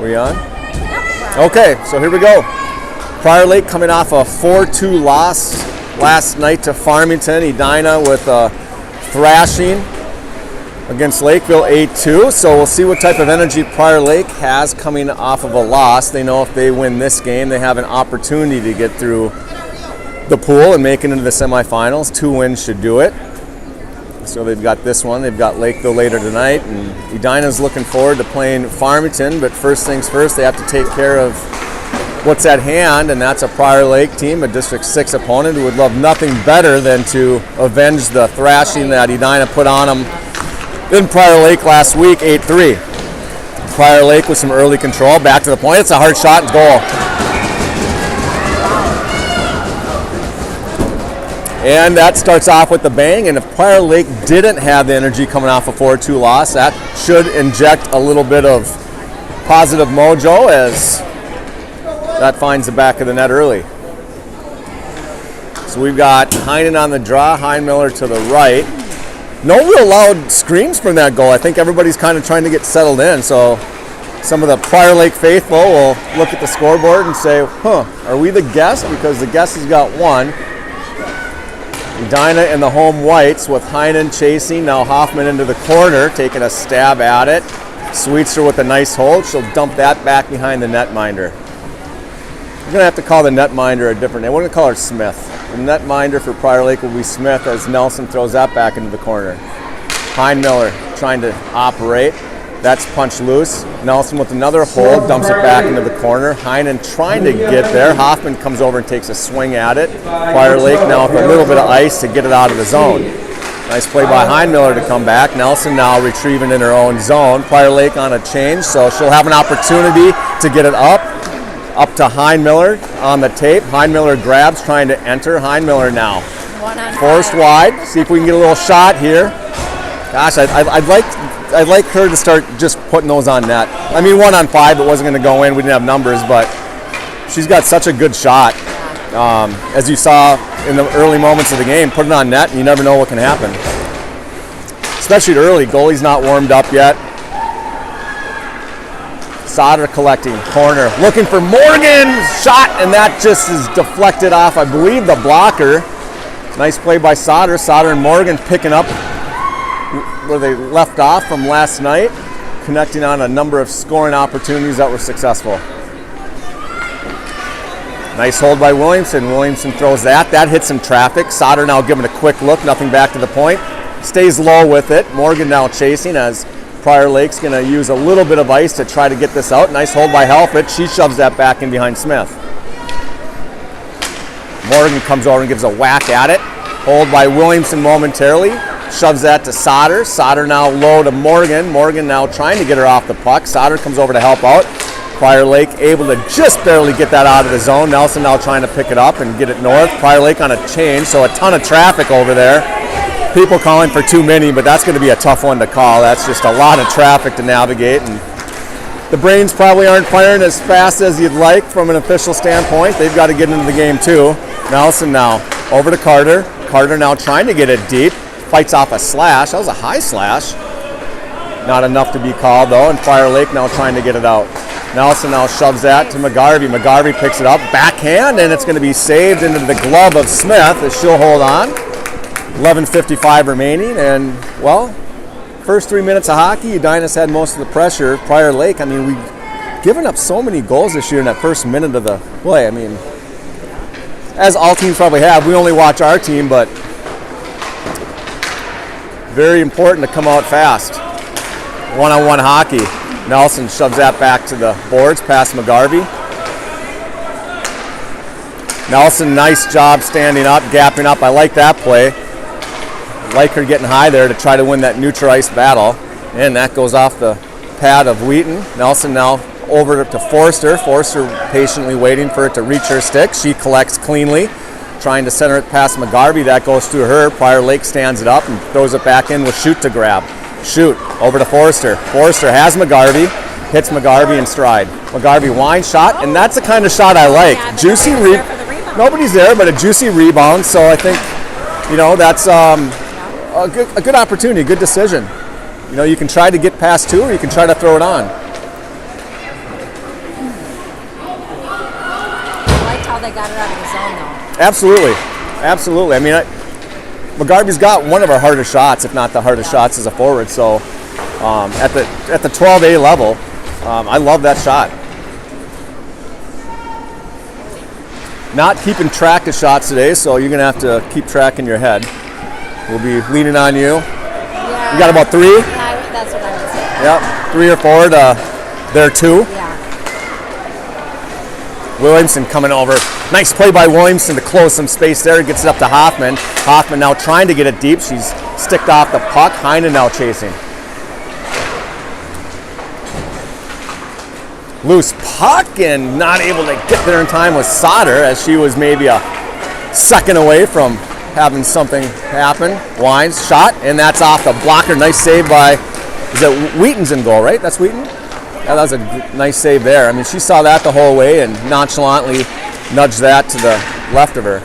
We on? Okay, so here we go. Prior Lake coming off a 4-2 loss last night to Farmington. Edina with a thrashing against Lakeville 8-2. So we'll see what type of energy Prior Lake has coming off of a loss. They know if they win this game, they have an opportunity to get through the pool and make it into the semifinals. 2 wins should do it. So they've got this one. They've got Lakeville later tonight, and Edina's looking forward to playing Farmington. But first things first, they have to take care of what's at hand, and that's a Prior Lake team, a District 6 opponent who would love nothing better than to avenge the thrashing that Edina put on them in Prior Lake last week, 8-3. Prior Lake with some early control, back to the point. It's a hard shot and goal. And that starts off with the bang, and if Prior Lake didn't have the energy coming off a 4-2 loss, that should inject a little bit of positive mojo as that finds the back of the net early. So we've got Heinen on the draw, Heinmiller to the right. No real loud screams from that goal. I think everybody's kind of trying to get settled in, so some of the Prior Lake faithful will look at the scoreboard and say, are we the guest? Because the guest has got one. Edina in the home whites with Heinen chasing. Now Hoffman into the corner, taking a stab at it. Sweetser with a nice hold. She'll dump that back behind the netminder. We're going to have to call the netminder a different name. We're going to call her Smith. The netminder for Prior Lake will be Smith as Nelson throws that back into the corner. Heinmiller trying to operate. That's punched loose. Nelson with another hold, dumps it back into the corner. Heinen trying to get there. Hoffman comes over and takes a swing at it. Prior Lake now with a little bit of ice to get it out of the zone. Nice play by Heinmiller to come back. Nelson now retrieving in her own zone. Prior Lake on a change, so she'll have an opportunity to get it up to Heinmiller on the tape. Heinmiller grabs, trying to enter. Heinmiller now forced wide. See if we can get a little shot here. Gosh, I'd like her to start just putting those on net. I mean, 1 on 5, it wasn't going to go in. We didn't have numbers, but she's got such a good shot. As you saw in the early moments of the game, put it on net, and you never know what can happen. Especially early. Goalie's not warmed up yet. Sauter collecting, corner, looking for Morgan. Shot, and that just is deflected off, I believe, the blocker. Nice play by Sauter. Sauter and Morgan picking up where they left off from last night, connecting on a number of scoring opportunities that were successful. Nice hold by Williamson. Williamson throws that. That hits some traffic. Sauter now giving a quick look, nothing back to the point. Stays low with it. Morgan now chasing as Prior Lake's going to use a little bit of ice to try to get this out. Nice hold by Helfett. She shoves that back in behind Smith. Morgan comes over and gives a whack at it. Hold by Williamson momentarily. Shoves that to Sauter. Sauter now low to Morgan. Morgan now trying to get her off the puck. Sauter comes over to help out. Prior Lake able to just barely get that out of the zone. Nelson now trying to pick it up and get it north. Prior Lake on a change, so a ton of traffic over there. People calling for too many, but that's going to be a tough one to call. That's just a lot of traffic to navigate, and the brains probably aren't firing as fast as you'd like from an official standpoint. They've got to get into the game too. Nelson now over to Carter. Carter now trying to get it deep. Fights off a slash. That was a high slash. Not enough to be called though, and Prior Lake now trying to get it out. Nelson now shoves that to McGarvey. McGarvey picks it up, backhand, and it's going to be saved into the glove of Smith as she'll hold on. 11:55 remaining, and well, first 3 minutes of hockey, Edina's had most of the pressure. Prior Lake, I mean, we've given up so many goals this year in that first minute of the play. I mean, as all teams probably have. We only watch our team, but very important to come out fast. One-on-one hockey. Nelson shoves that back to the boards past McGarvey. Nelson, nice job standing up, gapping up. I like that play. I like her getting high there to try to win that neutral ice battle. And that goes off the pad of Wheaton. Nelson now over to Forster. Forster patiently waiting for it to reach her stick. She collects cleanly, trying to center it past McGarvey. That goes through her. Prior Lake stands it up and throws it back in with Shoot to grab. Shoot over to Forster. Forster has McGarvey, hits McGarvey in stride. McGarvey wine shot, and that's the kind of shot I like. Yeah, juicy nobody's there, but a juicy rebound. So I think, that's a good opportunity, good decision. You can try to get past two, or you can try to throw it on. how they got it out of the zone, though. Absolutely. Absolutely. I mean, McGarvey's got one of our hardest shots, if not the hardest shots as a forward. So at the 12A level, I love that shot. Not keeping track of shots today, so you're going to have to keep track in your head. We'll be leaning on you. Yeah. You got about 3? Yeah, that's what I was saying. Yep, 3 or 4 to their 2. Yeah. Williamson coming over. Nice play by Williamson to close some space there. Gets it up to Hoffman. Hoffman now trying to get it deep. She's sticked off the puck. Heinen now chasing. Loose puck and not able to get there in time with Sauter, as she was maybe a second away from having something happen. Wines shot, and that's off the blocker. Nice save by, is it Wheaton's in goal, right? That's Wheaton? Yeah, that was a nice save there. I mean, she saw that the whole way and nonchalantly nudged that to the left of her.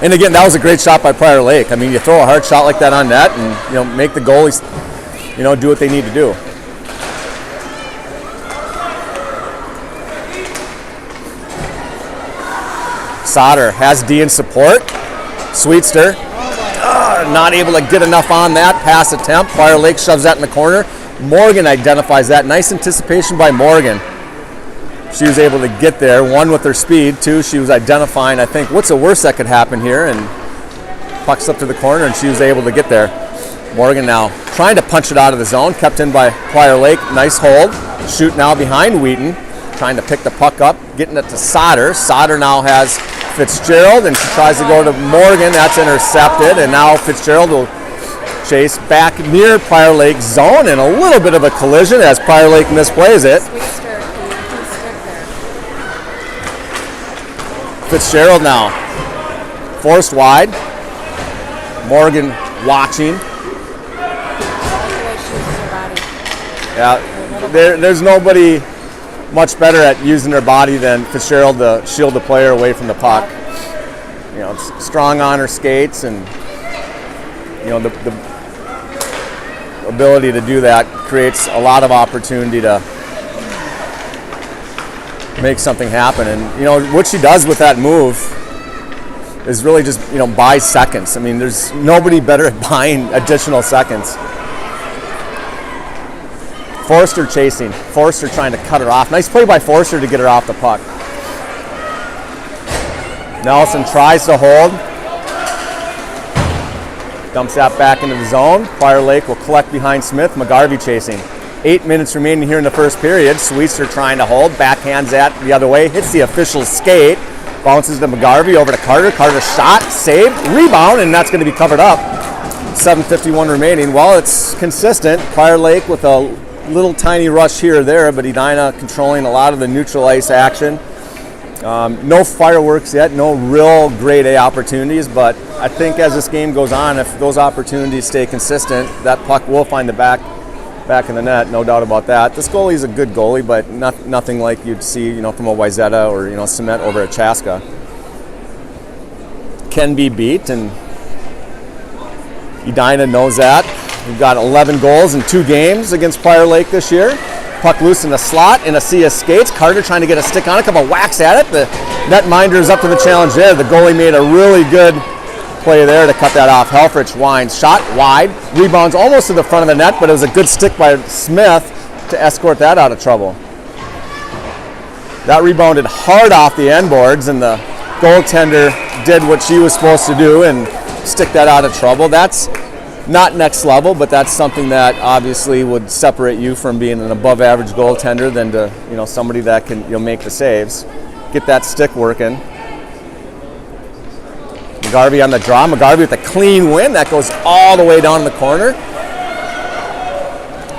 And again, that was a great shot by Prior Lake. I mean, you throw a hard shot like that on net and, make the goalies, do what they need to do. Sauter has D in support. Sweetster, not able to get enough on that pass attempt. Prior Lake shoves that in the corner. Morgan identifies that. Nice anticipation by Morgan. She was able to get there. 1, with her speed. 2, she was identifying, I think, what's the worst that could happen here, and pucks up to the corner, and she was able to get there. Morgan now trying to punch it out of the zone. Kept in by Prior Lake. Nice hold. Shoot now behind Wheaton. Trying to pick the puck up. Getting it to Sauter. Sauter now has Fitzgerald, and she tries to go to Morgan. That's intercepted, and now Fitzgerald will chase back near Prior Lake's zone, and a little bit of a collision as Prior Lake misplays it. Fitzgerald now forced wide. Morgan watching. Yeah, there's nobody much better at using their body than Fitzgerald to shield the player away from the puck. It's strong on her skates, and the ability to do that creates a lot of opportunity to make something happen. And what she does with that move is really just buy seconds. I mean, there's nobody better at buying additional seconds. Forster chasing. Forster trying to cut her off. Nice play by Forster to get her off the puck. Nelson tries to hold. Dumps that back into the zone. Prior Lake will collect behind Smith. McGarvey chasing. 8 minutes remaining here in the first period. Sweetser trying to hold. Backhands that the other way. Hits the official's skate. Bounces to McGarvey over to Carter. Carter shot. Saved. Rebound. And that's going to be covered up. 7:51 remaining. Well, it's consistent. Prior Lake with a little tiny rush here or there, but Edina controlling a lot of the neutral ice action. No fireworks yet, no real grade A opportunities, but I think as this game goes on, if those opportunities stay consistent, that puck will find the back in the net, no doubt about that. This goalie is a good goalie, but nothing like you'd see, from a Wayzata or Cement over at Chaska. Can be beat, and Edina knows that. We've got 11 goals in 2 games against Prior Lake this year. Puck loose in the slot, in a sea of skates. Carter trying to get a stick on it, couple whacks at it. The netminder is up to the challenge there. The goalie made a really good play there to cut that off. Helfrich winds, shot wide, rebounds almost to the front of the net, but it was a good stick by Smith to escort that out of trouble. That rebounded hard off the end boards, and the goaltender did what she was supposed to do and stick that out of trouble. That's not next level, but that's something that obviously would separate you from being an above average goaltender than to somebody that can make the saves. Get that stick working. McGarvey on the draw. McGarvey with a clean win. That goes all the way down in the corner.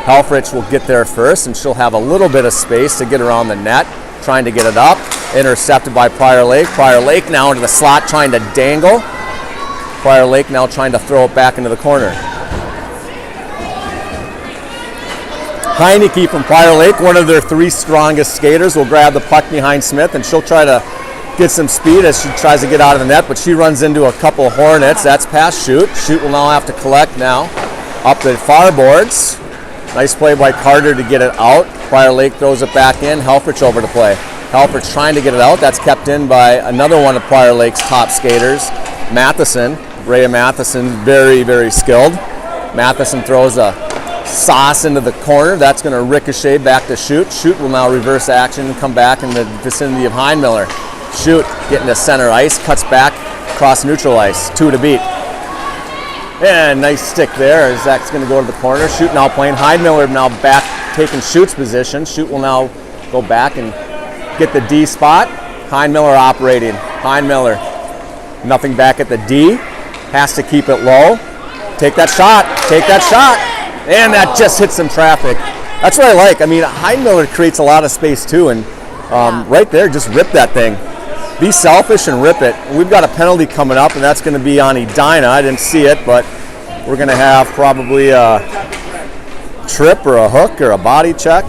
Helfrich will get there first, and she'll have a little bit of space to get around the net, trying to get it up. Intercepted by Prior Lake. Prior Lake now into the slot trying to dangle. Prior Lake now trying to throw it back into the corner. Heineke from Prior Lake, one of their 3 strongest skaters, will grab the puck behind Smith, and she'll try to get some speed as she tries to get out of the net, but she runs into a couple Hornets. That's past Shoot. Shoot will now have to collect now up the far boards. Nice play by Carter to get it out. Prior Lake throws it back in. Helfrich over to play. Halpert's trying to get it out. That's kept in by another one of Prior Lake's top skaters, Matheson. Rhea Matheson, very, very skilled. Matheson throws a sauce into the corner. That's going to ricochet back to Shoot. Shoot will now reverse action and come back in the vicinity of Heinmiller. Shoot getting to center ice, cuts back across neutral ice. 2 to beat. And nice stick there as Zach's going to go to the corner. Shoot now playing. Heinmiller now back taking Shoot's position. Shoot will now go back and get the D spot. Heinmiller operating. Heinmiller, nothing back at the D. Has to keep it low. Take that shot. Take that shot. And that just hits some traffic. That's what I like. I mean, Heinmiller creates a lot of space too. And right there, just rip that thing. Be selfish and rip it. We've got a penalty coming up, and that's going to be on Edina. I didn't see it, but we're going to have probably a trip or a hook or a body check.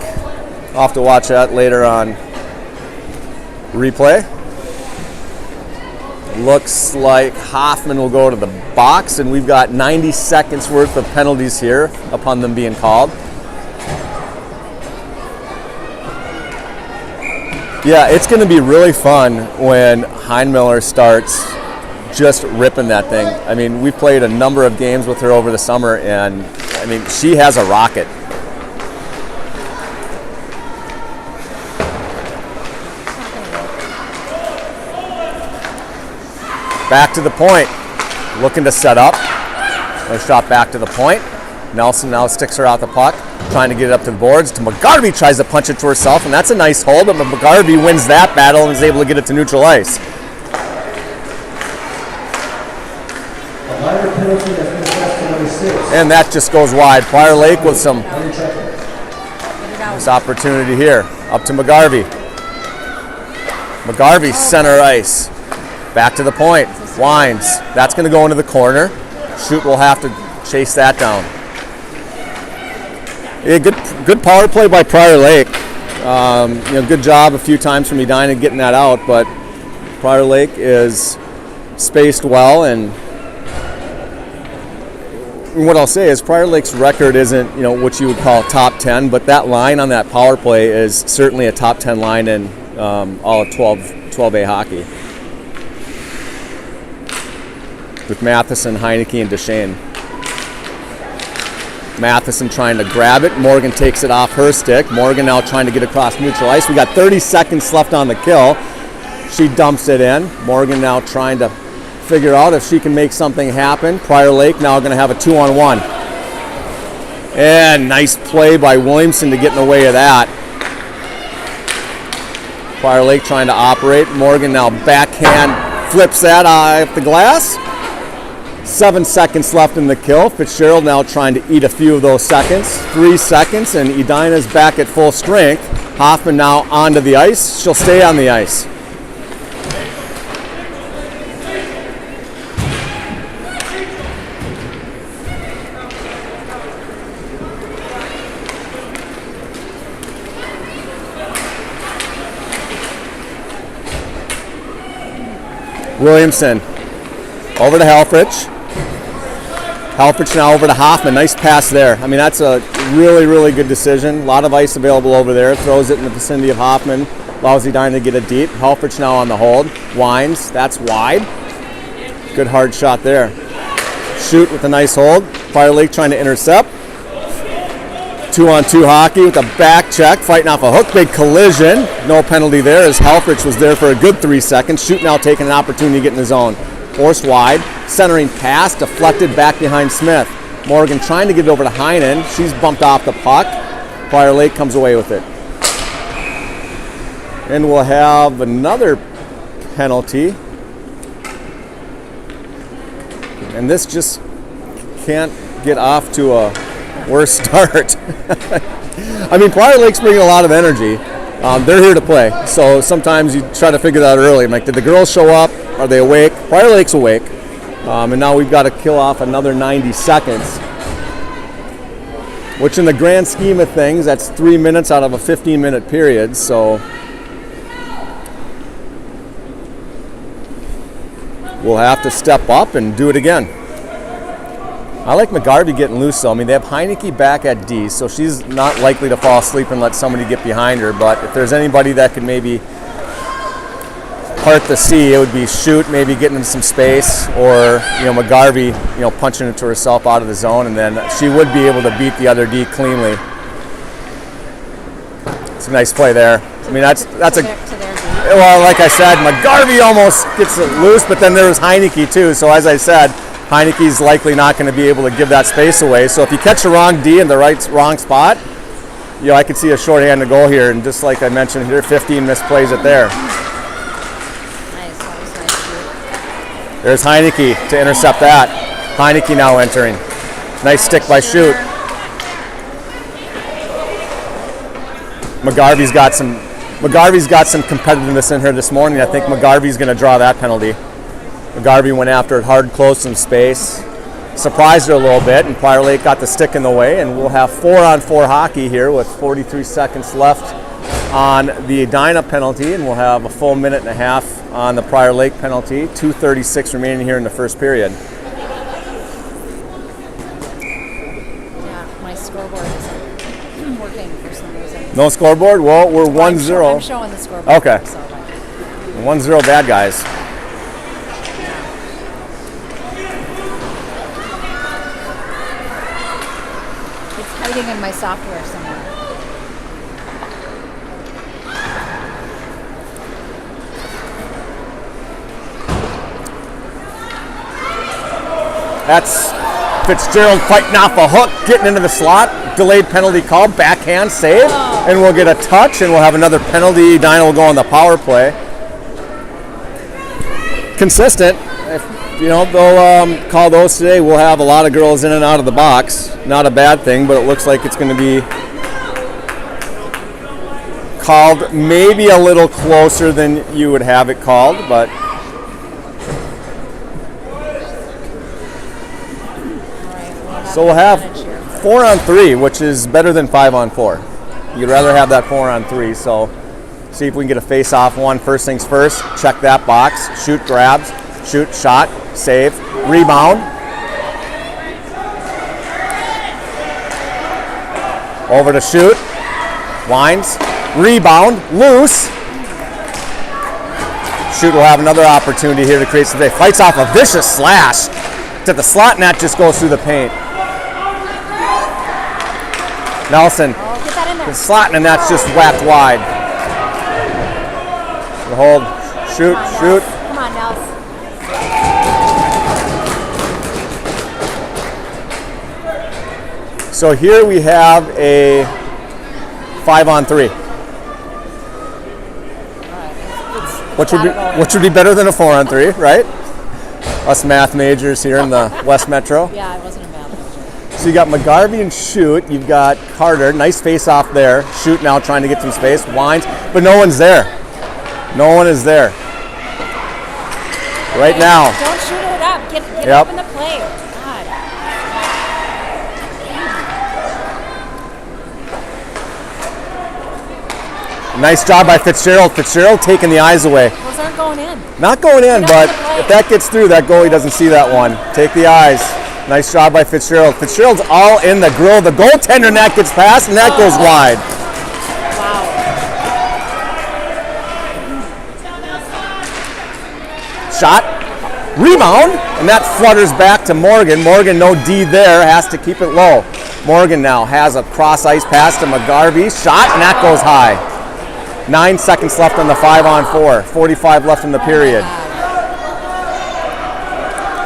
I'll have to watch that later on replay. Looks like Hoffman will go to the box, and we've got 90 seconds worth of penalties here upon them being called. Yeah, it's going to be really fun when Heinmiller starts just ripping that thing. I mean, we've played a number of games with her over the summer, and I mean, she has a rocket. Back to the point, looking to set up. Another shot back to the point. Nelson now sticks her out the puck, trying to get it up to the boards. To McGarvey, tries to punch it to herself, and that's a nice hold, but McGarvey wins that battle and is able to get it to neutral ice. And that just goes wide. Prior Lake with some nice opportunity here. Up to McGarvey. McGarvey, center ice. Back to the point. Winds. That's going to go into the corner. Shoot will have to chase that down. Yeah, good power play by Prior Lake. Good job a few times from Edina getting that out, but Prior Lake is spaced well, and what I'll say is Prior Lake's record isn't what you would call top 10, but that line on that power play is certainly a top 10 line in all of 12A hockey. With Matheson, Heineke, and Duchesne. Matheson trying to grab it. Morgan takes it off her stick. Morgan now trying to get across neutral ice. We got 30 seconds left on the kill. She dumps it in. Morgan now trying to figure out if she can make something happen. Prior Lake now going to have a 2-on-1. And nice play by Williamson to get in the way of that. Prior Lake trying to operate. Morgan now backhand flips that off the glass. 7 seconds left in the kill. Fitzgerald now trying to eat a few of those seconds. 3 seconds, and Edina's back at full strength. Hoffman now onto the ice. She'll stay on the ice. Williamson over to Helfrich. Helfrich now over to Hoffman. Nice pass there. I mean, that's a really, really good decision. A lot of ice available over there. Throws it in the vicinity of Hoffman. Allows Edina to get it deep. Helfrich now on the hold. Winds. That's wide. Good hard shot there. Shoot with a nice hold. Prior Lake trying to intercept. 2-on-2 hockey with a back check. Fighting off a hook. Big collision. No penalty there as Helfrich was there for a good 3 seconds. Shoot now taking an opportunity to get in the zone. Forced wide, centering pass, deflected back behind Smith. Morgan trying to get it over to Heinen. She's bumped off the puck. Prior Lake comes away with it. And we'll have another penalty. And this just can't get off to a worse start. I mean, Prior Lake's bringing a lot of energy. They're here to play, so sometimes you try to figure that out early. Like, did the girls show up? Are they awake? Prior Lake's awake. And now we've got to kill off another 90 seconds, which in the grand scheme of things, that's 3 minutes out of a 15-minute period, so we'll have to step up and do it again. I like McGarvey getting loose, though. I mean, they have Heineke back at D, so she's not likely to fall asleep and let somebody get behind her. But if there's anybody that could maybe part the C, it would be Shoot maybe getting into some space, or McGarvey punching it to herself out of the zone, and then she would be able to beat the other D cleanly. It's a nice play there. I mean, that's a well, like I said, McGarvey almost gets it loose, but then there was Heineke too. So as I said, Heineke's likely not going to be able to give that space away. So if you catch the wrong D in the wrong spot, I could see a shorthanded goal here. And just like I mentioned here, 15 misplays it there. Nice. There's Heineke to intercept that. Heineke now entering. Nice stick by Shoot. McGarvey's got some competitiveness in her this morning. I think McGarvey's going to draw that penalty. McGarvey went after it hard, close in space. Surprised her a little bit, and Prior Lake got the stick in the way, and we'll have 4-on-4 hockey here with 43 seconds left on the Edina penalty, and we'll have a full minute and a half on the Prior Lake penalty. 2:36 remaining here in the first period. Yeah, my scoreboard isn't working for some reason. No scoreboard? Well, we're 1-0. I'm showing the scoreboard. Okay. 1-0 bad guys. It's hiding in my software somewhere. That's Fitzgerald fighting off a hook, getting into the slot. Delayed penalty call, backhand save, and we'll get a touch, and we'll have another penalty. Edina will go on the power play. Consistent. If, they'll call those today. We'll have a lot of girls in and out of the box. Not a bad thing, but it looks like it's going to be called maybe a little closer than you would have it called, but so we'll have 4-on-3, which is better than 5-on-4. You'd rather have that 4-on-3, so see if we can get a face-off one. First things first, check that box. Shoot, grabs, shoot, shot, save, rebound. Over to Shoot, winds, rebound, loose. Shoot will have another opportunity here to create some space. Fights off a vicious slash to the slot, and that just goes through the paint. Nelson, the slot, and that's just whacked wide. The hold, shoot, shoot. Come on, Nelson. So here we have a 5-on-3. Which would be better than a 4-on-3, right? Us math majors here in the West Metro. Yeah, I wasn't a math major. So you got McGarvey and Shoot. You've got Carter. Nice face off there. Shoot now trying to get some space. Winds, but no one's there. No one is there. Right now. Don't shoot it up. Get up in the play. God. Nice job by Fitzgerald. Fitzgerald taking the eyes away. Those aren't going in. Not going in, but if that gets through, that goalie doesn't see that one. Take the eyes. Nice job by Fitzgerald. Fitzgerald's all in the grill. The goaltender net gets past, and that goes wide. Wow. Shot. Rebound, and that flutters back to Morgan. Morgan, no D there, has to keep it low. Morgan now has a cross ice pass to McGarvey. Shot, and that goes high. 9 seconds left on the 5-on-4. 45 left in the period.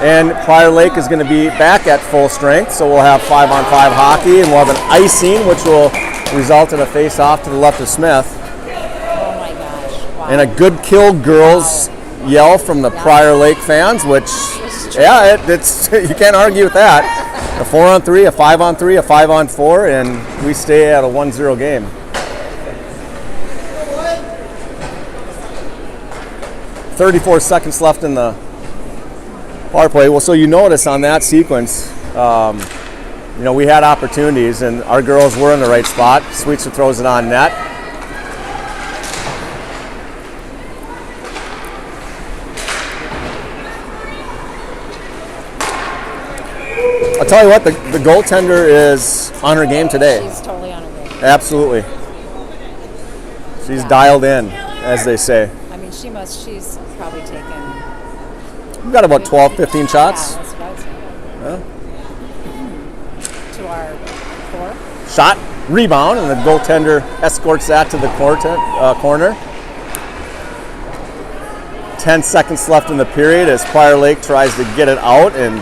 And Prior Lake is going to be back at full strength, so we'll have 5-on-5 hockey, and we'll have an icing, which will result in a face-off to the left of Smith. Oh my gosh. Wow. And a good kill girls yell from the Prior Lake fans, which, yeah, it's you can't argue with that. A 4-on-3, a 5-on-3, a 5-on-4, and we stay at a 1-0 game. .34 seconds left in the power play. Well, so you notice on that sequence, we had opportunities, and our girls were in the right spot. Sweetser throws it on net. I'll tell you what, the goaltender is on her game today. She's totally on her game. Absolutely. She's dialed in, as they say. I mean, she's probably taken. We've got about 12, 15 shots. Yeah, that's what I was saying. To our 4. Shot, rebound, and the goaltender escorts that to the corner. 10 seconds left in the period as Prior Lake tries to get it out and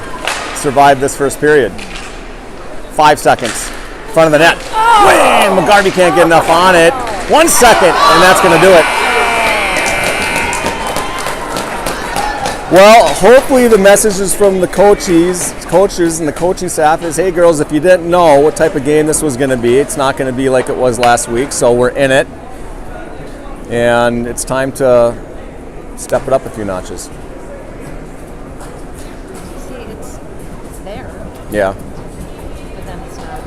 survive this first period. 5 seconds. Front of the net. Wham! McGarvey can't get enough on it. 1 second, and that's going to do it. Well, hopefully the messages from the coaches and the coaching staff is, hey girls, if you didn't know what type of game this was going to be, it's not going to be like it was last week, so we're in it. And it's time to step it up a few notches. See, it's there, Yeah. but then it's not.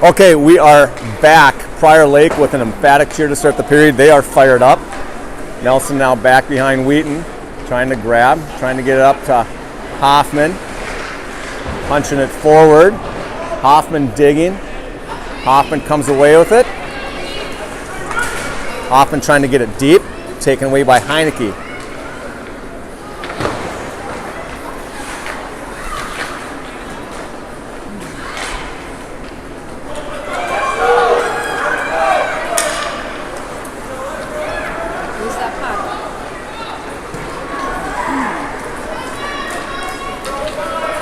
Okay, we are back. Prior Lake with an emphatic cheer to start the period. They are fired up. Nelson now back behind Wheaton, trying to grab, trying to get it up to Hoffman. Punching it forward. Hoffman digging. Hoffman comes away with it. Hoffman trying to get it deep. Taken away by Heineke. Who's that puck?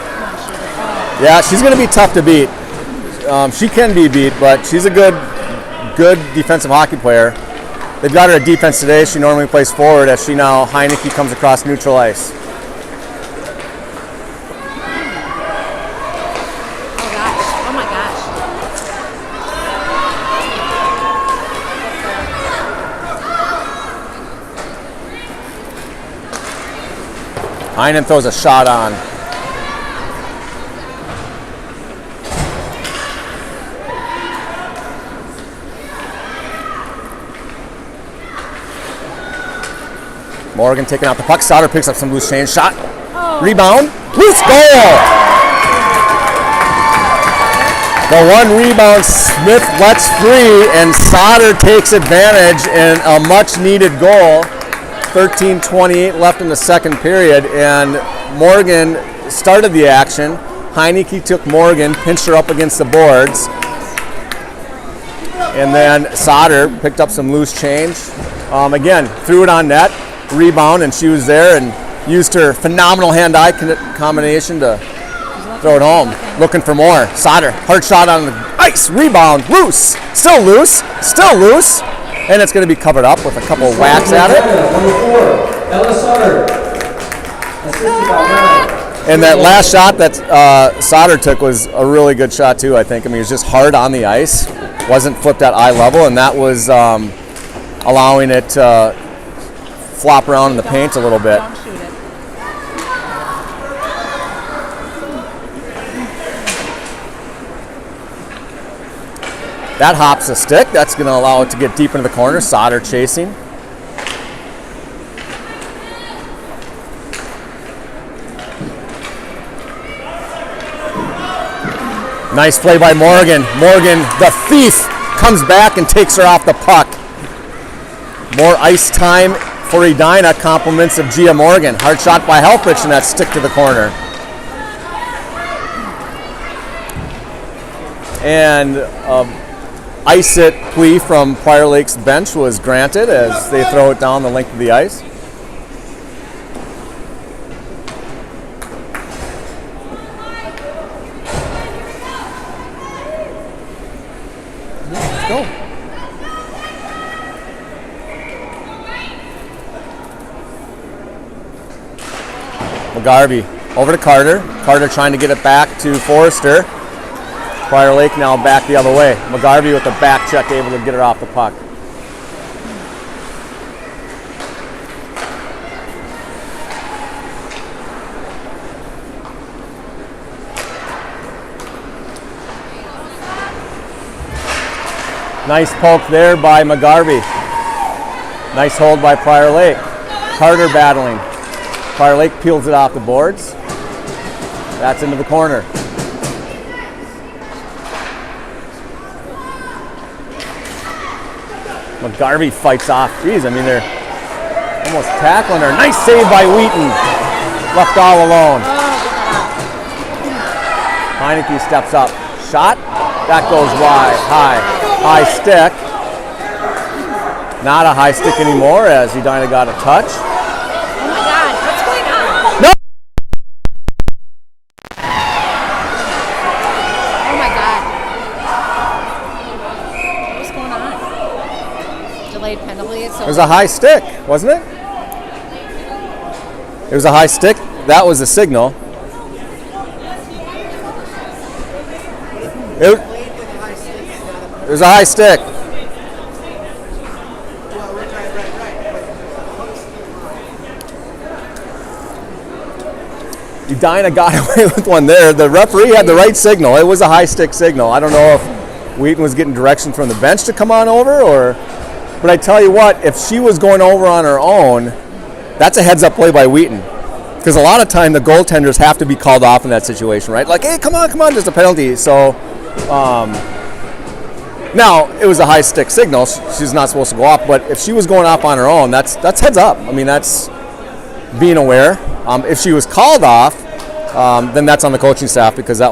Come on, shoot it. Yeah, she's going to be tough to beat. She can be beat, but she's a good defensive hockey player. They've got her at defense today. She normally plays forward as she now, Heineke comes across neutral ice. Oh gosh. Oh my gosh. Heinen throws a shot on. Morgan taking out the puck. Sauter picks up some loose change. Shot. Rebound. Loose goal. The one rebound Smith lets free, and Sauter takes advantage in a much needed goal. 13:28 left in the second period, and Morgan started the action. Heineke took Morgan, pinched her up against the boards, and then Sauter picked up some loose change. Again, threw it on net, rebound, and she was there and used her phenomenal hand-eye combination to throw it home. Looking for more. Sauter, hard shot on the ice, rebound, loose, still loose, and it's going to be covered up with a couple of whacks at it. And that last shot that Sauter took was a really good shot too, I think. I mean, it was just hard on the ice, wasn't flipped at eye level, and that was allowing it to flop around in the paint a little bit. Don't shoot it. That hops a stick. That's going to allow it to get deep into the corner. Sauter chasing. Nice play by Morgan. Morgan, the thief, comes back and takes her off the puck. More ice time for Edina. Compliments of Gia Morgan. Hard shot by Helfrich, and that stick to the corner. And ice it plea from Prior Lake's bench was granted as they throw it down the length of the ice. Let's go. McGarvey over to Carter. Carter trying to get it back to Forrester. Prior Lake now back the other way. McGarvey with the back check, able to get it off the puck. Nice poke there by McGarvey. Nice hold by Prior Lake. Carter battling. Prior Lake peels it off the boards. That's into the corner. McGarvey fights off. Geez, I mean, they're almost tackling her. Nice save by Wheaton. Left all alone. Heineke steps up. Shot. That goes wide. High stick. Not a high stick anymore as Edina got a touch. Oh my God, what's going on? No! Oh my God. What's going on? Delayed penalty. It was a high stick, wasn't it? It was a high stick. That was the signal. It was a high stick. Edina got away with one there. The referee had the right signal. It was a high stick signal. I don't know if Wheaton was getting direction from the bench to come on over, but I tell you what, if she was going over on her own, that's a heads-up play by Wheaton. Because a lot of time the goaltenders have to be called off in that situation, right? Like, hey, come on, there's a penalty. So, now, it was a high stick signal. She's not supposed to go off, but if she was going off on her own, that's heads up. I mean, that's being aware. If she was called off, then that's on the coaching staff because that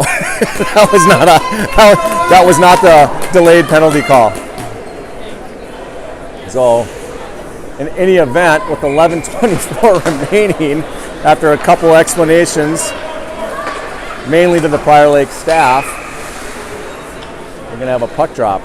that was not the delayed penalty call. So, in any event, with 11:24 remaining, after a couple explanations, mainly to the Prior Lake staff, we're going to have a puck drop.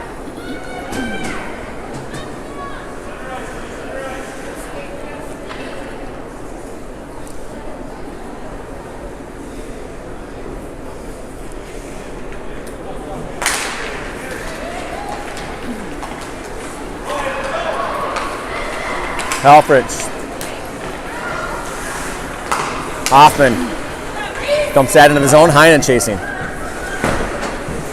Halfridge. Hoffman dumps that into the zone. Heinen chasing.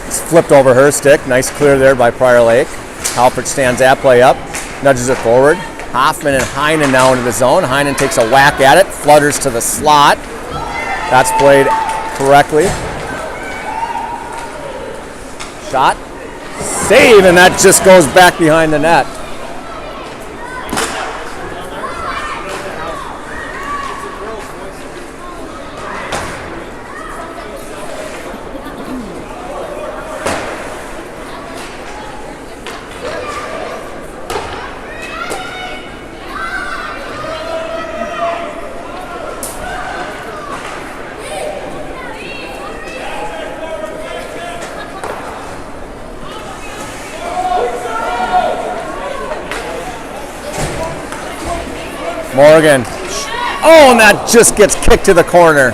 It's flipped over her stick. Nice clear there by Prior Lake. Halfridge stands that play up. Nudges it forward. Hoffman and Heinen now into the zone. Heinen takes a whack at it. Flutters to the slot. That's played correctly. Shot. Save, and that just goes back behind the net. Morgan. Oh, and that just gets kicked to the corner.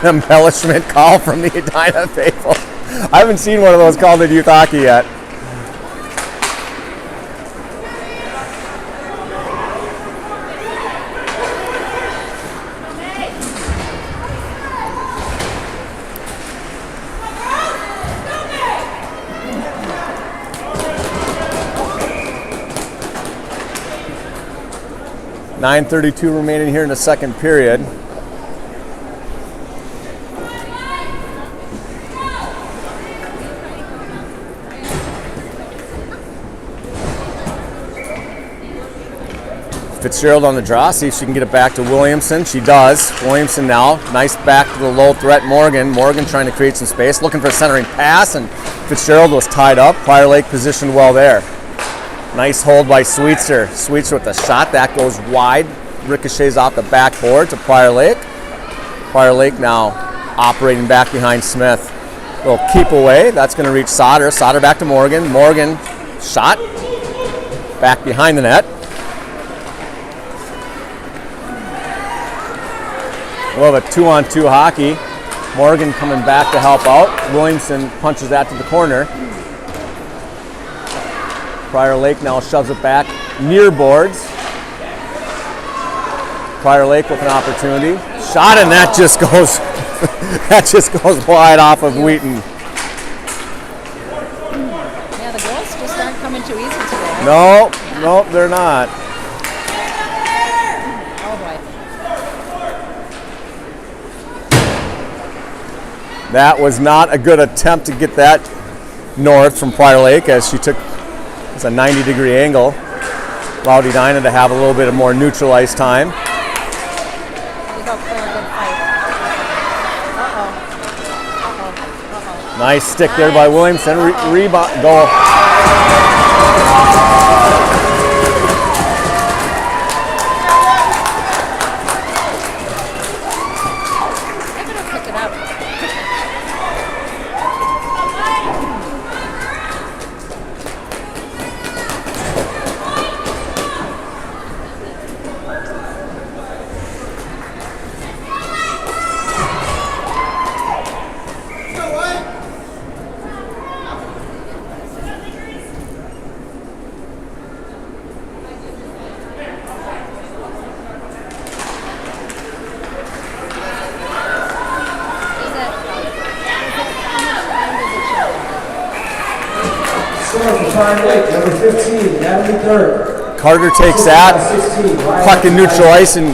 Embellishment call from the Edina faithful. I haven't seen one of those called in youth hockey yet. .9:32 remaining here in the second period. Fitzgerald on the draw, see if she can get it back to Williamson. She does. Williamson now, nice back to the low threat Morgan. Morgan trying to create some space, looking for a centering pass, and Fitzgerald was tied up. Prior Lake positioned well there. Nice hold by Sweetser. Sweetser with a shot, that goes wide. Ricochets off the backboard to Prior Lake. Prior Lake now operating back behind Smith. Little keep away, that's going to reach Sauter. Sauter back to Morgan. Morgan shot, back behind the net. We'll have a 2-on-2 hockey. Morgan coming back to help out. Williamson punches that to the corner. Prior Lake now shoves it back near boards. Prior Lake with an opportunity. Shot, and that just goes that just goes wide off of Wheaton. Yeah, the girls just aren't coming too easy today. No, nope, they're not. Oh boy. That was not a good attempt to get that north from Prior Lake, as she took it's a 90-degree angle. Allowed Edina to have a little bit of more neutral ice time. Nice stick there by Williamson. Rebound goal. Pick it up. Number 15, Natalie Dirk. Carter takes that, puck in neutral ice, and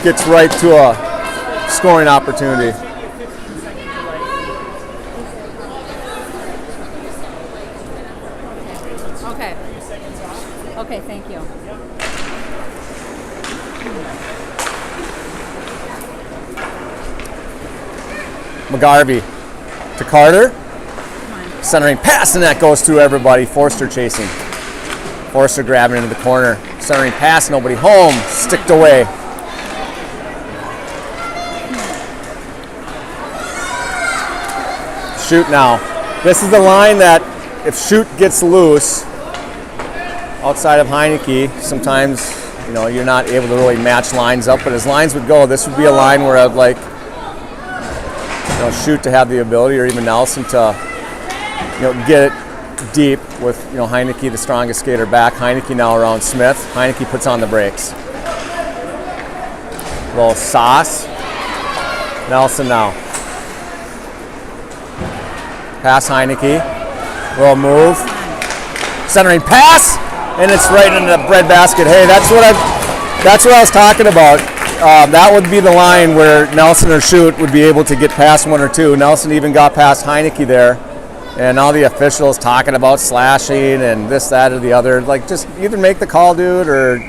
gets right to a scoring opportunity. Okay. Okay, thank you. McGarvey to Carter. Centering pass, and that goes through everybody. Forster chasing. Forster grabbing into the corner. Centering pass, nobody home. Sticked away. Shoot now. This is the line that if Shoot gets loose outside of Heineke, sometimes you're not able to really match lines up. But as lines would go, this would be a line where I'd like Shoot to have the ability, or even Nelson to get it deep with Heineke, the strongest skater, back. Heineke now around Smith. Heineke puts on the brakes. Little sauce. Nelson now. Pass Heineke. Little move. Centering pass, and it's right into the breadbasket. Hey, that's what I was talking about. That would be the line where Nelson or Shoot would be able to get past one or two. Nelson even got past Heineke there. And all the officials talking about slashing and this, that, or the other. Like, just either make the call, dude, or,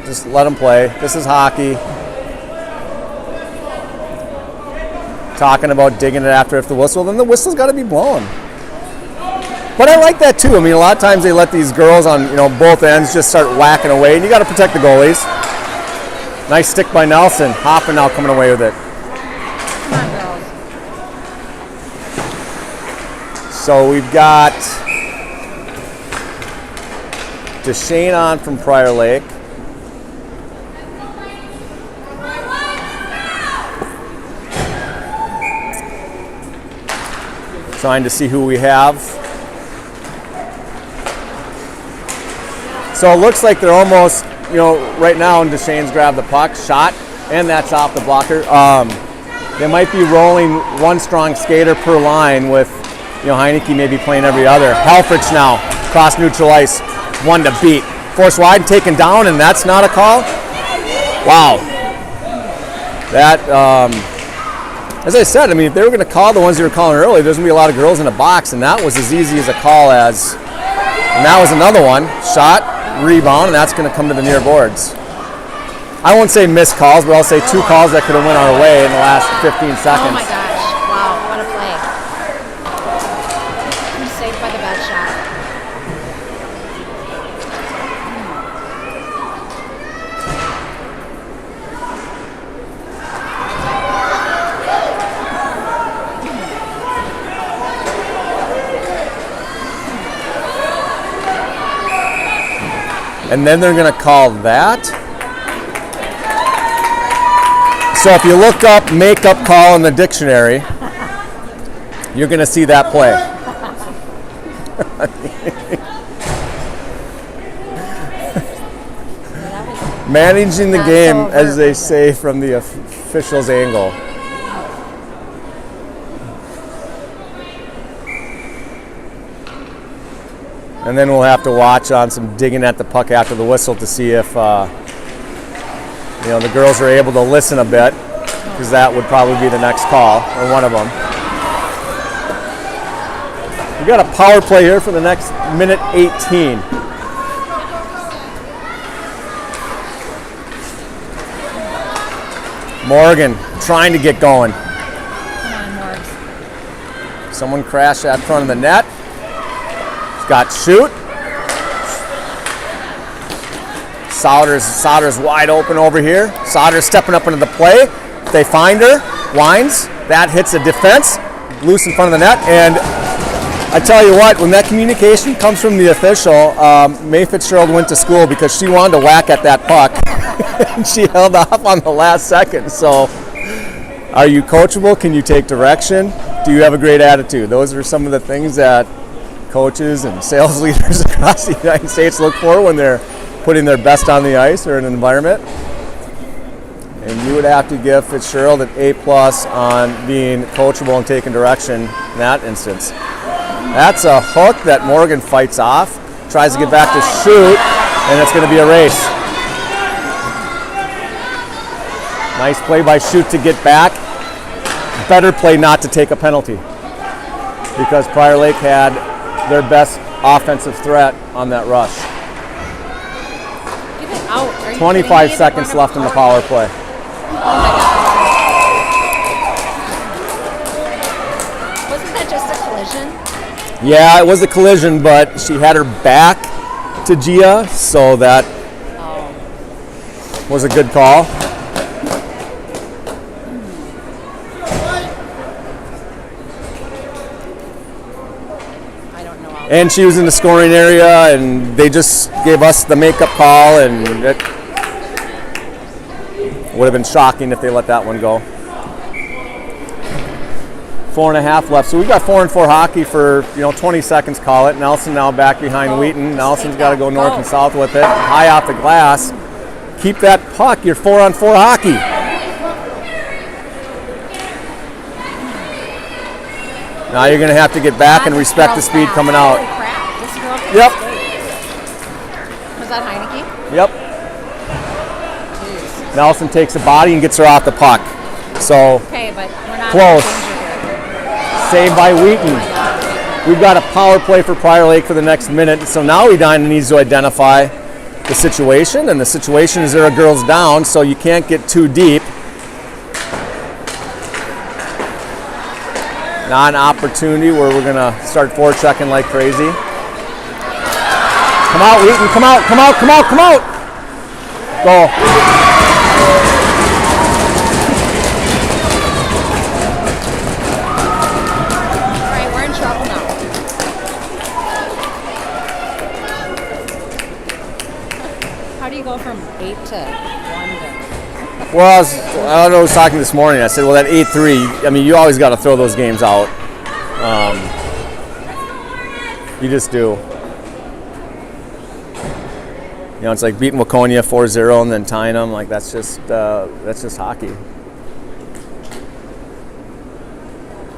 just let them play. This is hockey. Talking about digging it after if the whistle, then the whistle's got to be blowing. But I like that, too. I mean, a lot of times they let these girls on, both ends just start whacking away, and you got to protect the goalies. Nice stick by Nelson. Hoffman now coming away with it. Come on, girls. So we've got DeShane on from Prior Lake. Trying to see who we have. So it looks like they're almost, right now, and DeShane's grabbed the puck, shot, and that's off the blocker. They might be rolling one strong skater per line with Heineke maybe playing every other. Helfrich now, cross neutral ice, one to beat. Force wide, taken down, and that's not a call? Wow. That, as I said, I mean, if they were going to call the ones they were calling earlier, there's going to be a lot of girls in a box, and that was as easy as a call as, and that was another one. Shot, rebound, and that's going to come to the near boards. I won't say missed calls, but I'll say 2 calls that could have went our way in the last 15 seconds. Oh my gosh. Wow, what a play. I'm saved by the bad shot. And then they're going to call that. So if you look up makeup call in the dictionary, you're going to see that play. Managing the game, as they say, from the official's angle. And then we'll have to watch on some digging at the puck after the whistle to see if the girls are able to listen a bit, because that would probably be the next call, or one of them. We got a power play here for the next minute 18. Morgan trying to get going. Come on, Morgs. Someone crashed at front of the net. He's got shoot. Sauter's wide open over here. Sauter's stepping up into the play. They find her. Winds. That hits the defense. Loose in front of the net. And I tell you what, when that communication comes from the official, May Fitzgerald went to school because she wanted to whack at that puck. And she held off on the last second. So, are you coachable? Can you take direction? Do you have a great attitude? Those are some of the things that coaches and sales leaders across the United States look for when they're putting their best on the ice or in an environment. And you would have to give Fitzgerald an A+ on being coachable and taking direction in that instance. That's a hook that Morgan fights off, tries to get back to shoot, and it's going to be a race. Nice play by Shoot to get back. Better play not to take a penalty, because Prior Lake had their best offensive threat on that rush. Give it out. Are you 25 kidding me? seconds left in the power play. Oh my God. Wasn't that just a collision? Yeah, it was a collision, but she had her back to Gia, so that was a good call. And she was in the scoring area, and they just gave us the makeup call, and it would have been shocking if they let that one go. 4.5 left. So we've got 4-on-4 hockey for 20 seconds, call it. Nelson now back behind Wheaton. Nelson's got to go north and south with it. High off the glass. Keep that puck. You're 4-on-4 hockey. Now you're going to have to get back and respect the speed coming out. Holy crap. This girl can Yep. skate. Was that Heineke? Yep. Jeez. Nelson takes the body and gets her off the puck. So Okay, but we're not Close. in danger here. saved by Wheaton. We've got a power play for Prior Lake for the next minute. So now Edina needs to identify the situation, and the situation is there are girls down, so you can't get too deep. Not an opportunity where we're going to start forechecking like crazy. Come out, Wheaton. Come out, come out, come out, come out. Go. All right, we're in trouble now. How do you go from 8 to 1 to... Well, I was talking this morning. I said, well, that 8-3, I mean, you always got to throw those games out. You just do. It's like beating Waconia 4-0 and then tying them. Like, that's just hockey.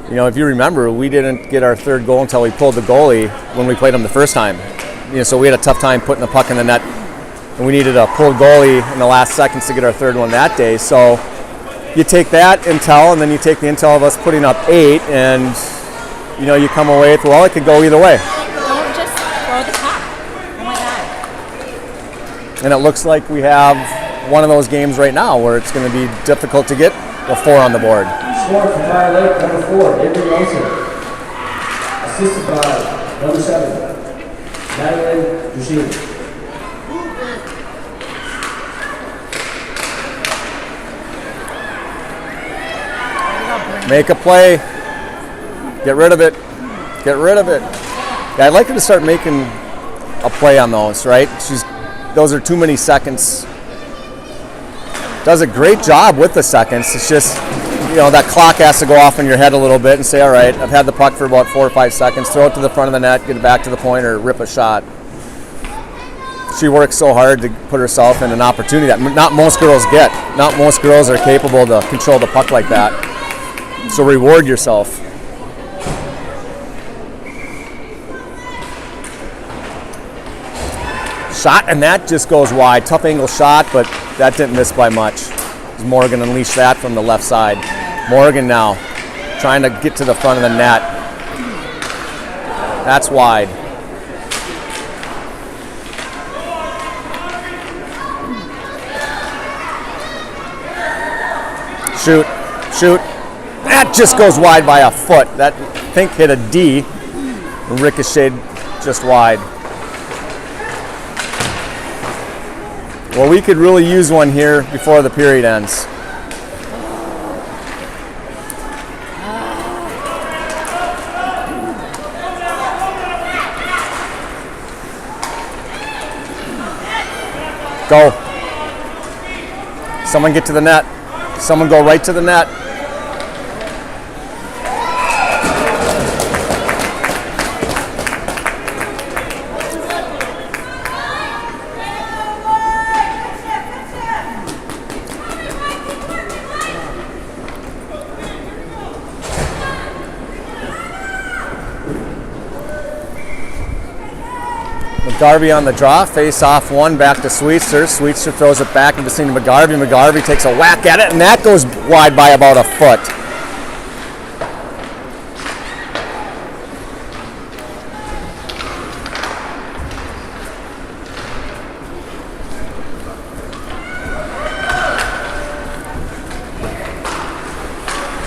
If you remember, we didn't get our third goal until we pulled the goalie when we played them the first time. So we had a tough time putting the puck in the net. And we needed a pulled goalie in the last seconds to get our third one that day. So you take that intel, and then you take the intel of us putting up 8, and you come away with, well, it could go either way. Don't just throw the puck. Oh my God. And it looks like we have one of those games right now where it's going to be difficult to get a 4 on the board. Score for Fire Lake, number 4, Avery Nelson. Assisted by number 7, Madeline Duchesne. Make a play. Get rid of it. Get rid of it. Yeah, I'd like her to start making a play on those, right? Those are too many seconds. Does a great job with the seconds. It's just, that clock has to go off in your head a little bit and say, all right, I've had the puck for about 4 or 5 seconds. Throw it to the front of the net, get it back to the point, or rip a shot. She works so hard to put herself in an opportunity that not most girls get. Not most girls are capable to control the puck like that. So reward yourself. Shot, and that just goes wide. Tough angle shot, but that didn't miss by much. Morgan unleashed that from the left side. Morgan now trying to get to the front of the net. That's wide. Shoot, shoot. That just goes wide by a foot. That, I think, hit a D and ricocheted just wide. Well, we could really use one here before the period ends. Go. Someone get to the net. Someone go right to the net. McGarvey on the draw, face off one, back to Sweetser. Sweetser throws it back into McGarvey. McGarvey takes a whack at it, and that goes wide by about a foot.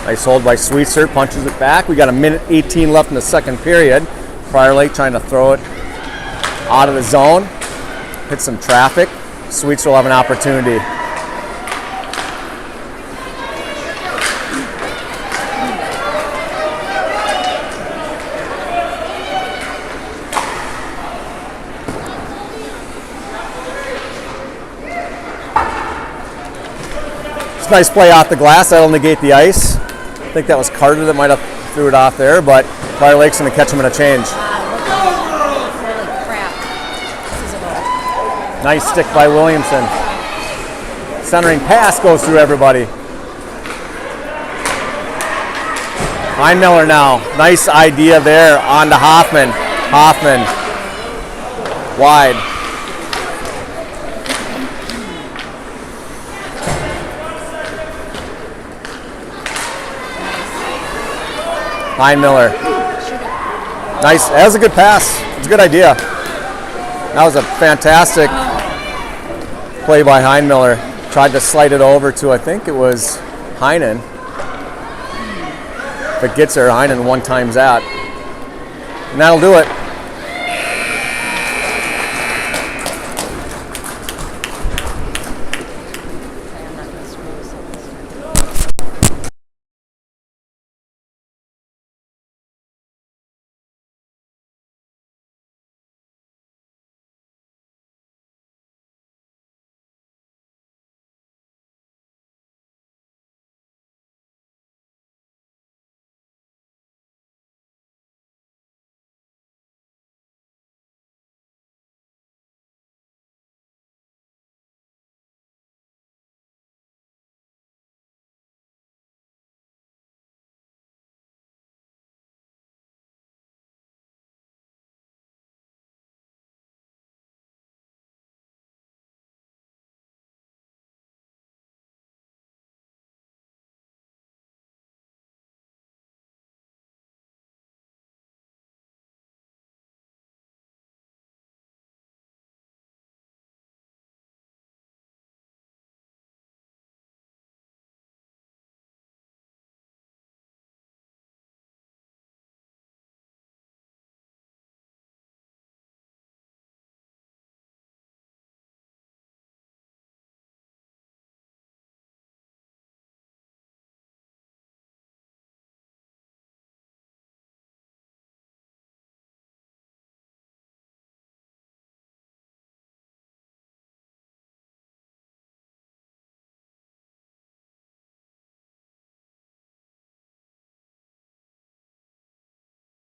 Nice hold by Sweetser, punches it back. We got 1:18 left in the second period. Prior Lake trying to throw it out of the zone, hit some traffic. Sweetser will have an opportunity. It's a nice play off the glass. That'll negate the ice. I think that was Carter that might have threw it off there, but Prior Lake's going to catch him in a change. Nice stick by Williamson. Centering pass goes through everybody. Heinmiller now. Nice idea there on to Hoffman. Hoffman. Wide. Heinmiller. Nice. That was a good pass. It was a good idea. That was a fantastic play by Heinmiller. Tried to slide it over to, I think it was Heinen. If it gets there, Heinen one times that. And that'll do it.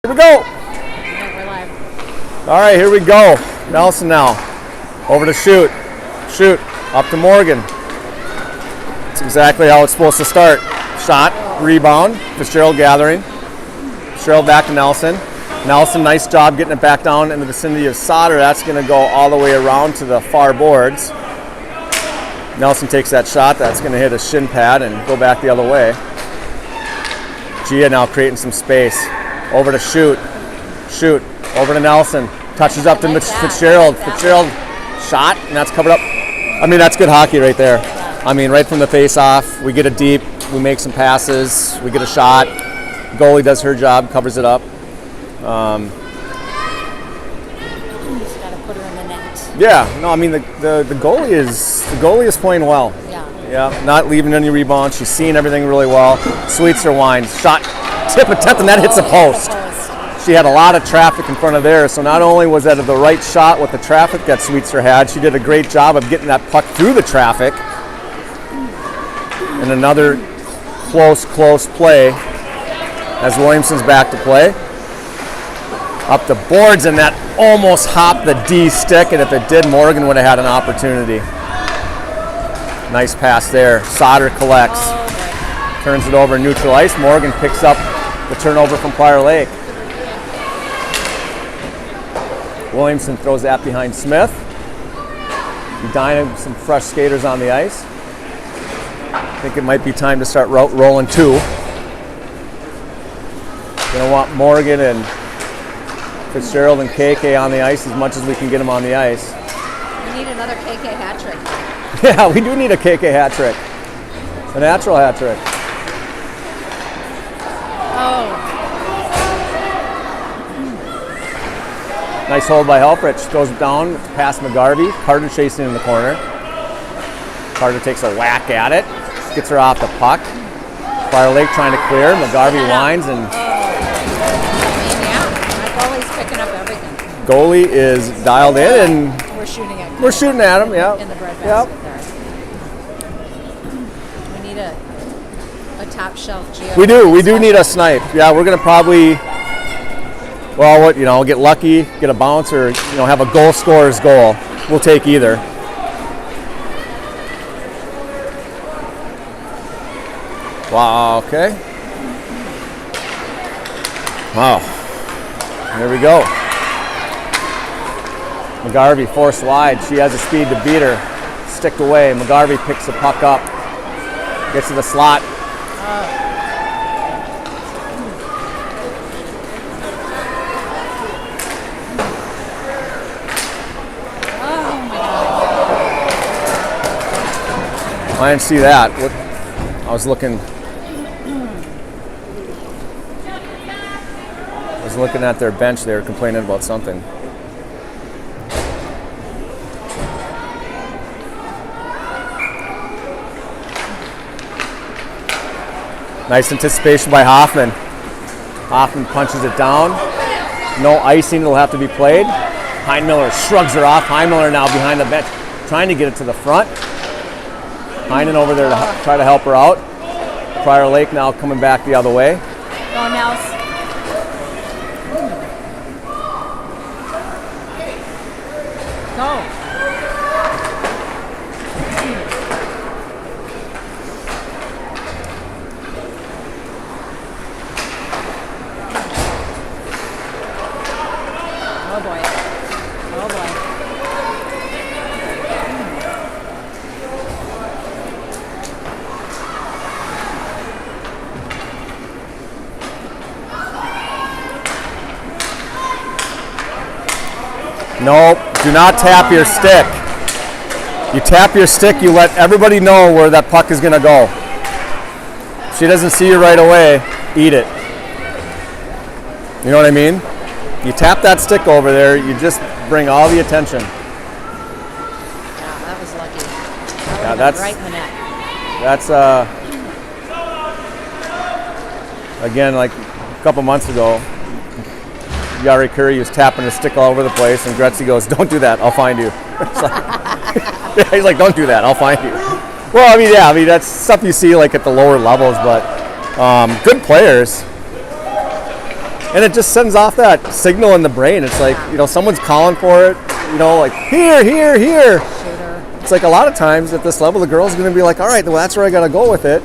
Here we go. Okay, we're live. All right, here we go. Nelson now. Over to shoot. Shoot. Up to Morgan. That's exactly how it's supposed to start. Shot. Rebound. Fitzgerald gathering. Fitzgerald back to Nelson. Nelson, nice job getting it back down in the vicinity of Sauter. That's going to go all the way around to the far boards. Nelson takes that shot. That's going to hit a shin pad and go back the other way. Gia now creating some space. Over to shoot. Shoot. Over to Nelson. Touches up to Fitzgerald. Fitzgerald shot, and that's covered up. I mean, that's good hockey right there. I mean, right from the face-off, we get it deep. We make some passes. We get a shot. Goalie does her job, covers it up. Just gotta put her in the net. Yeah, no, I mean the goalie is playing well. Yeah, not leaving any rebounds. She's seeing everything really well. Sweets her winds. Shot, tip attempt, and that hits the post. She had a lot of traffic in front of there, so not only was that the right shot with the traffic that Sweetser had, she did a great job of getting that puck through the traffic. And another close play as Williamson's back to play. Up the boards, and that almost hopped the D stick, and if it did, Morgan would have had an opportunity. Nice pass there. Sauter collects. Turns it over neutral ice. Morgan picks up the turnover from Prior Lake. Williamson throws that behind Smith. Edina, some fresh skaters on the ice. I think it might be time to start rolling two. Gonna want Morgan and Fitzgerald and KK on the ice as much as we can get them on the ice. We need another KK hat trick. Yeah, we do need a KK hat trick. A natural hat trick. Oh. Nice hold by Helfrich. Throws it down past McGarvey. Carter chasing in the corner. Carter takes a whack at it. Gets her off the puck. Prior Lake trying to clear. McGarvey winds and Goalie's picking up everything. goalie is dialed in and We're shooting at we're shooting at him. Yeah. in the bread Yep. basket there. We need a top shelf geo. We do need a snipe. Yeah, we're gonna probably, get lucky, get a bounce, or have a goal scorer's goal. We'll take either. Wow. Okay. Wow. There we go. McGarvey forced wide. She has the speed to beat her. Sticked away. McGarvey picks the puck up. Gets to the slot. I didn't see that. I was looking at their bench. They were complaining about something. Nice anticipation by Hoffman. Hoffman punches it down. No icing. It'll have to be played. Heinmiller shrugs her off. Heinmiller now behind the bench, trying to get it to the front. Heinen over there to try to help her out. Prior Lake now coming back the other way. Go, Nels. Go. Oh boy. Oh boy. Nope, do not tap your stick. You tap your stick, you let everybody know where that puck is gonna go. If she doesn't see you right away, eat it. You know what I mean? You tap that stick over there, you just bring all the attention. Yeah, that was lucky. Yeah, that's right in the net. That's again, like a couple months ago, Yari Curry was tapping his stick all over the place, and Gretzky goes, "Don't do that, I'll find you." He's like, "Don't do that, I'll find you." Well, I mean, that's stuff you see like at the lower levels, but good players. And it just sends off that signal in the brain. It's like, someone's calling for it, like, here, here, here. Shooter. It's like a lot of times at this level, the girl's going to be like, all right, well, that's where I got to go with it.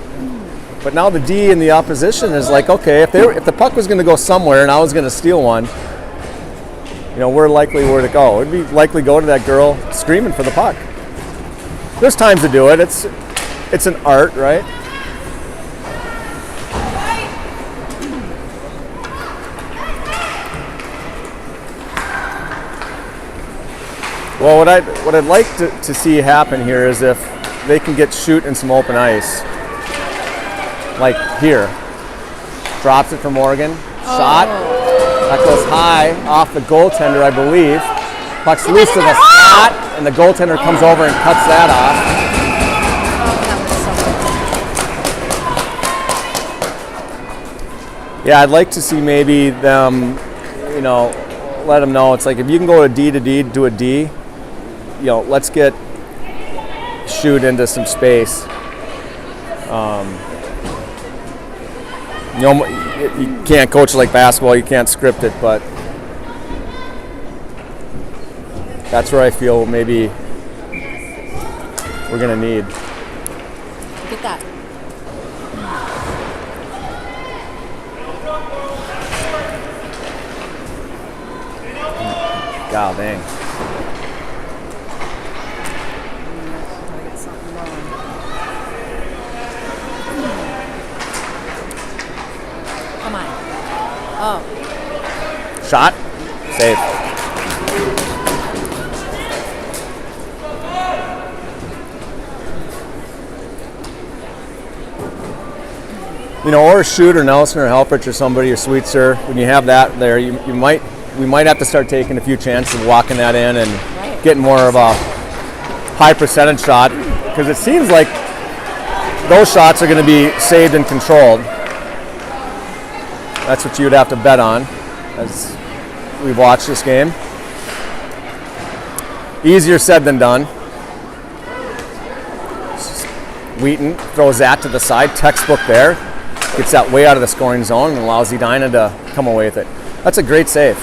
But now the D in the opposition is like, okay, if the puck was going to go somewhere and I was going to steal one, we're likely where to go. It'd be likely go to that girl screaming for the puck. There's times to do it. It's an art, right? Well, what I'd like to see happen here is if they can get shoot in some open ice. Like here. Drops it for Morgan. Shot. That goes high off the goaltender, I believe. Puck's loose to the slot, and the goaltender comes over and cuts that off. Yeah, I'd like to see maybe them, let them know. It's like if you can go to D, do a D. Let's get shoot into some space. You can't coach it like basketball. You can't script it, but that's where I feel maybe we're gonna need. Get that. God dang. Come on. Oh. Shot. Save. Or a shooter, Nelson or Helfrich or somebody or Sweetser. When you have that there, we might have to start taking a few chances of walking that in and getting more of a high percentage shot, because it seems like those shots are going to be saved and controlled. That's what you would have to bet on as we've watched this game. Easier said than done. Wheaton throws that to the side, textbook there. Gets that way out of the scoring zone and allows Edina to come away with it. That's a great save.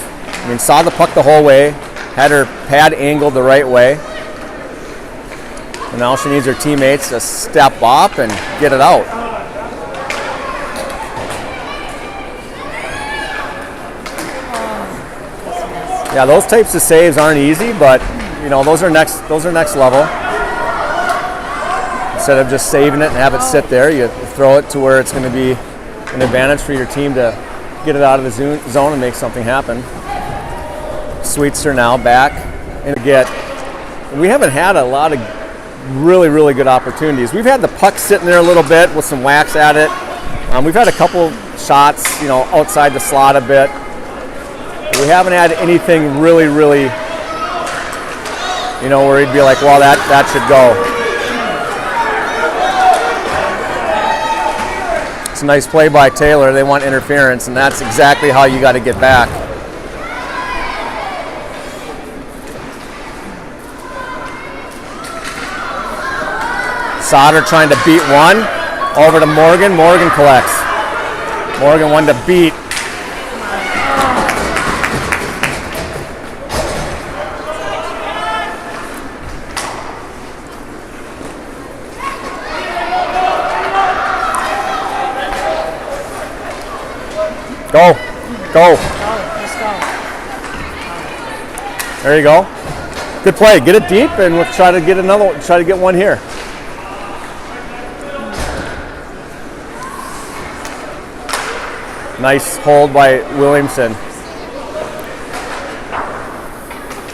Saw the puck the whole way, had her pad angled the right way. And now she needs her teammates to step up and get it out. Yeah, those types of saves aren't easy, but those are next level. Instead of just saving it and have it sit there, you throw it to where it's going to be an advantage for your team to get it out of the zone and make something happen. Sweetser now back and we haven't had a lot of really, really good opportunities. We've had the puck sitting there a little bit with some wax at it. We've had a couple shots, outside the slot a bit. We haven't had anything really, really, where he'd be like, well, that should go. It's a nice play by Taylor. They want interference, and that's exactly how you got to get back. Sauter trying to beat one. Over to Morgan. Morgan collects. Morgan one to beat. Go. Let's go. There you go. Good play. Get it deep, and we'll try to get another one. Try to get one here. Nice hold by Williamson.